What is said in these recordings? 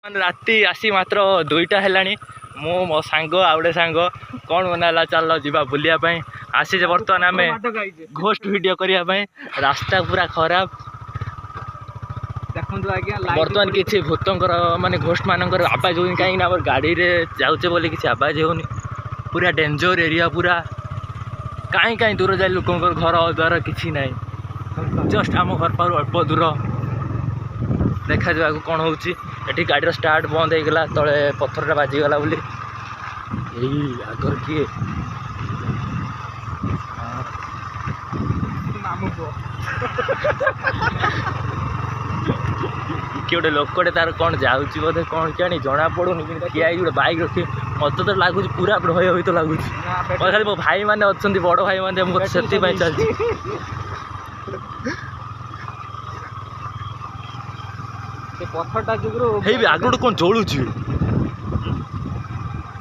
राति आसी मात्र 2टा है मो सांग आउे सांग कौन मनाला चल जा बुलायापी आसी बर्तमान आम घोस्ट वीडियो करने रास्ता पूरा खराब बर्तमान किसी भूतंकर माने घोस्ट मानकर आवाज होनी कहीं गाड़ी रे जाऊे बोले किसी आवाज होनी पूरा डेंजर एरिया पूरा कहीं कहीं दूर जाए लोक घर द्वार किसी ना जस्ट आम घर पार अल्प दूर देखा जा कौन हो गाड़ी स्टार्ट बंद हो गला तले पत्थरटा बाजिगला बोली आगर किए किए गोटे लोकटे तार कौन जाऊँगी बोधे कौन क्या जना पड़ूनी किए गोटे बैक रखी मत तो लगुच पूरा भय भय तो लगुच खाली मो भाई मैंने अच्छा बड़ भाई मैंने से चलती पत्थरटा जुगु आगे कौन जलुची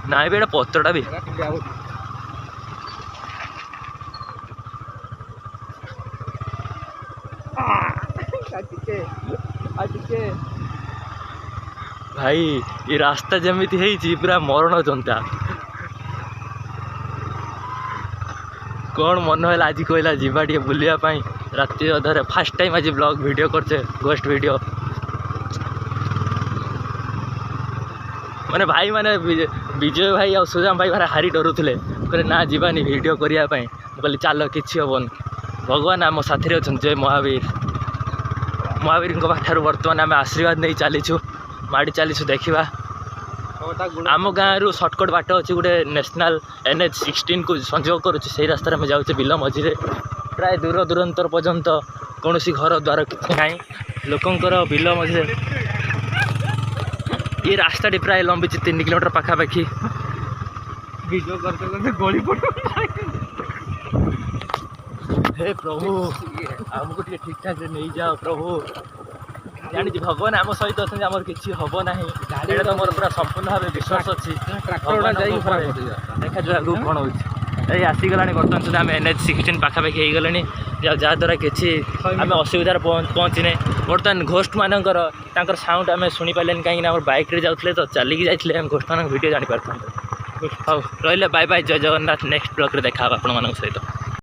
ना भी पत्थरटा भी भाई ये रास्ता जमीती है पूरा मरण जनता कौन मन है आज कहला जीवा टे बुलायापी राति अधरे फास्ट टाइम आज ब्लॉग वीडियो करचे घोस्ट वीडियो माने भाई माने विजय भाई और सुजाम भाई हारी डरुले कहले ना जीवानी वीडियो करने कहली चल कि हेन भगवान आम साथी अच्छा जय महावीर महावीर पाखर बर्तमान आम आशीर्वाद नहीं चलीचु माड़ी चलीचु देखा आम गाँव रू सर्टकट बाट अच्छी गोटे नेशनल NH16 को संयोग करुच्छे से रास्तार आम जाऊे बिल मझे प्राय दूर दूरांतर पर्यंत कौन घर द्वार कि ना लोकंर बिल मझे ये रास्ता प्राय लंबी 3 किलोमीटर पाखापाखि वीडियो करते गली पड़ हे प्रभु आमको ठीक ठाक नहीं जाओ प्रभु जानी भगवान आम सहित अच्छे आम किसी हम ना गाड़ी तो मोर पूरा संपूर्ण भाव विश्वास अच्छी देखा जो कौन हो आसीगला बर्तमान सुधा आम NH16 पाखापाखि हो गले जहाद्वारा कि आम असुविधार पहुँचने बर्तमान घोस्ट मानकर साउंड आम शुणी पारे कहीं बैक रे जाते तो चलिकी जाते घोस्ट मान वीडियो जानी पार्थ हाँ रही बाय बाय जय जगन्नाथ नेक्स्ट ब्लॉग रे देखा आप सहित।